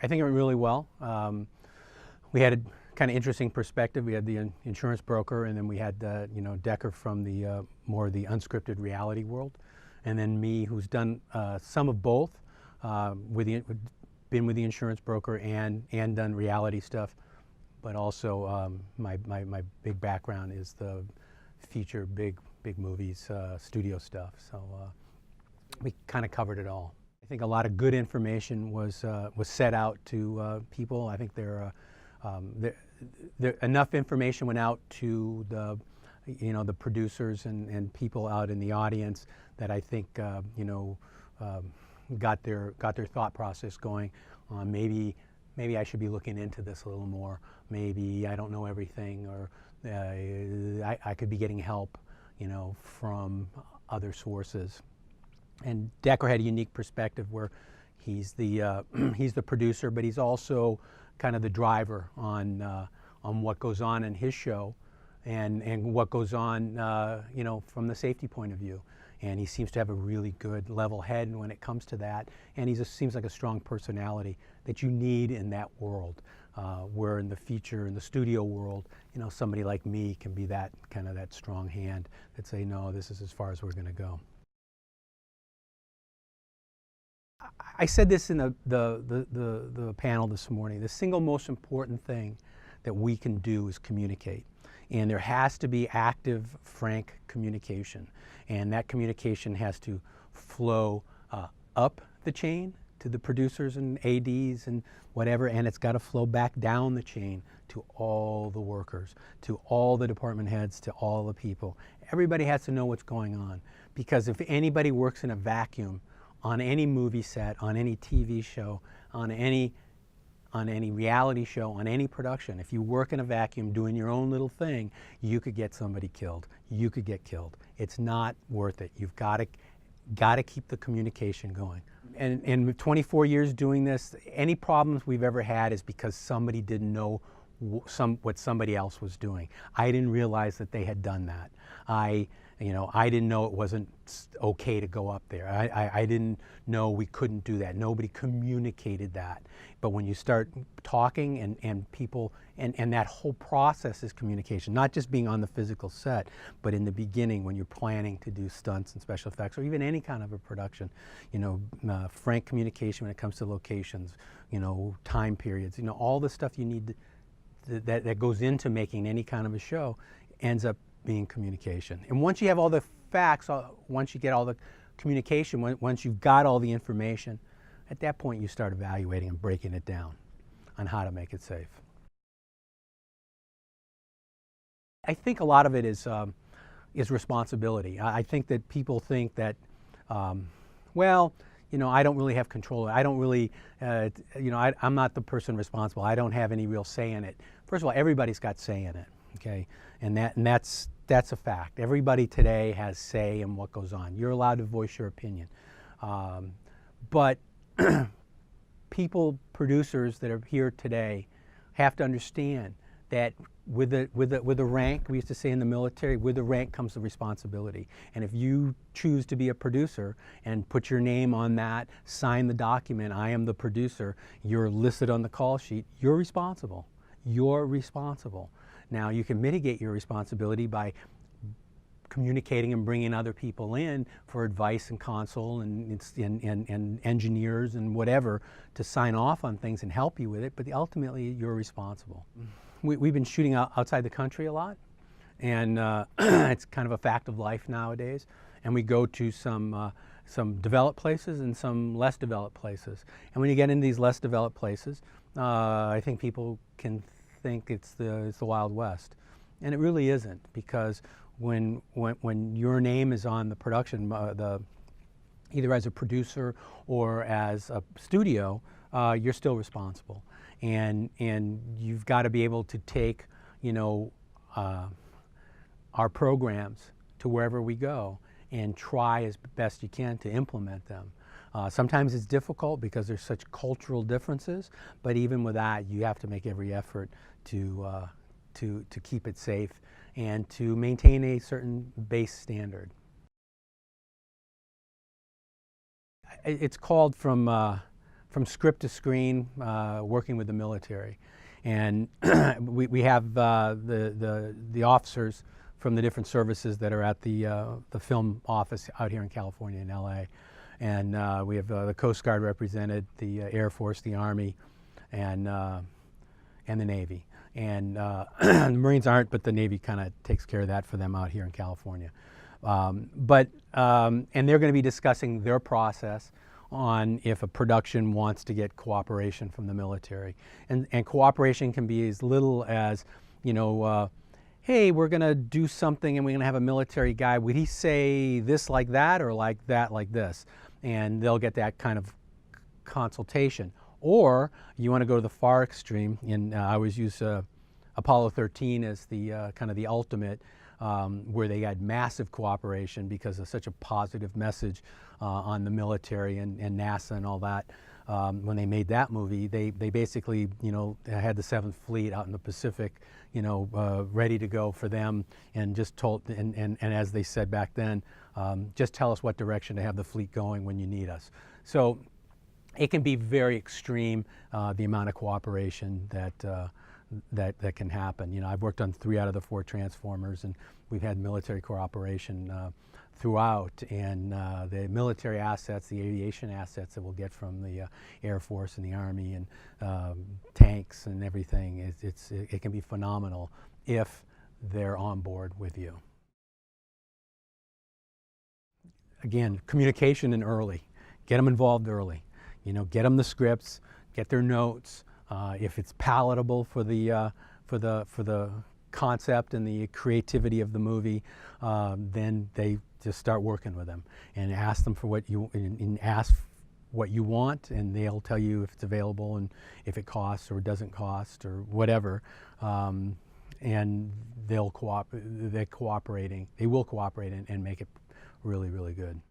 I think it went really well. We had a kind of interesting perspective. We had the insurance broker, and then we had Decker from the more the unscripted reality world, and then me, who's done some of both, been with the insurance broker and done reality stuff, but also my big background is the feature big movies, studio stuff. So we kind of covered it all. I think a lot of good information was set out to people. I think there enough information went out to the producers and people out in the audience that I think got their thought process going on maybe I should be looking into this a little more. Maybe I don't know everything, or I could be getting help, from other sources. And Decker had a unique perspective where he's the producer, but he's also kind of the driver on what goes on in his show, and what goes on from the safety point of view. And he seems to have a really good level head when it comes to that. And he seems like a strong personality that you need in that world, where in the feature, in the studio world, somebody like me can be that kind of that strong hand that say, no, this is as far as we're going to go. I said this in the panel this morning. The single most important thing that we can do is communicate. And there has to be active, frank communication. And that communication has to flow up the chain to the producers and ADs and whatever, and it's got to flow back down the chain to all the workers, to all the department heads, to all the people. Everybody has to know what's going on, because if anybody works in a vacuum on any movie set, on any TV show, on any reality show, on any production, if you work in a vacuum doing your own little thing, you could get somebody killed. You could get killed. It's not worth it. You've got to keep the communication going. And with 24 years doing this, any problems we've ever had is because somebody didn't know what somebody else was doing. I didn't realize that they had done that. I didn't know it wasn't okay to go up there. I didn't know we couldn't do that. Nobody communicated that. But when you start talking and people, and that whole process is communication, not just being on the physical set, but in the beginning when you're planning to do stunts and special effects, or even any kind of a production, frank communication when it comes to locations, time periods, all the stuff you need that goes into making any kind of a show ends up being communication. And once you have all the facts, once you get all the communication, once you've got all the information, at that point you start evaluating and breaking it down on how to make it safe. I think a lot of it is responsibility. I think that people think that, I don't really have control. I don't really, I'm not the person responsible. I don't have any real say in it. First of all, everybody's got say in it, okay? And that's a fact. Everybody today has say in what goes on. You're allowed to voice your opinion. But producers that are here today have to understand that with the rank, we used to say in the military, with the rank comes the responsibility. And if you choose to be a producer and put your name on that, sign the document, I am the producer, you're listed on the call sheet, you're responsible. You're responsible. Now, you can mitigate your responsibility by communicating and bringing other people in for advice and counsel and engineers and whatever to sign off on things and help you with it, but ultimately you're responsible. We've been shooting outside the country a lot, and it's kind of a fact of life nowadays. And we go to some developed places and some less developed places. And when you get into these less developed places, I think people can think it's the Wild West, and it really isn't, because when your name is on the production, either as a producer or as a studio, you're still responsible, and you've got to be able to take our programs to wherever we go and try as best you can to implement them. Sometimes it's difficult because there's such cultural differences, but even with that, you have to make every effort to keep it safe and to maintain a certain base standard. It's called from from script to screen, working with the military. And we have the officers from the different services that are at the film office out here in California in LA. And we have the Coast Guard represented, the Air Force, the Army, and the Navy. And the Marines aren't, but the Navy kind of takes care of that for them out here in California. And they're going to be discussing their process on if a production wants to get cooperation from the military. And cooperation can be as little as, you know, hey, we're going to do something and we're going to have a military guy. Would he say this like that or like that like this? And they'll get that kind of consultation. Or you want to go to the far extreme, and I always use Apollo 13 as the kind of the ultimate, where they had massive cooperation because of such a positive message on the military and NASA and all that. When they made that movie, they basically, you know, had the 7th Fleet out in the Pacific, you know, ready to go for them, and just told, and as they said back then, just tell us what direction to have the fleet going when you need us. So it can be very extreme, the amount of cooperation that can happen. You know, I've worked on 3 out of the 4 Transformers, and we've had military cooperation throughout, and the military assets, the aviation assets that we'll get from the Air Force and the Army, and tanks and everything, it can be phenomenal if they're on board with you. Again, communication and early. Get them involved early. You know, get them the scripts, get their notes. If it's palatable for the concept and the creativity of the movie, then they just start working with them and ask them for what you ask what you want, and they'll tell you if it's available and if it costs or doesn't cost or whatever. And they'll cooperate. They will cooperate and make it really, really good.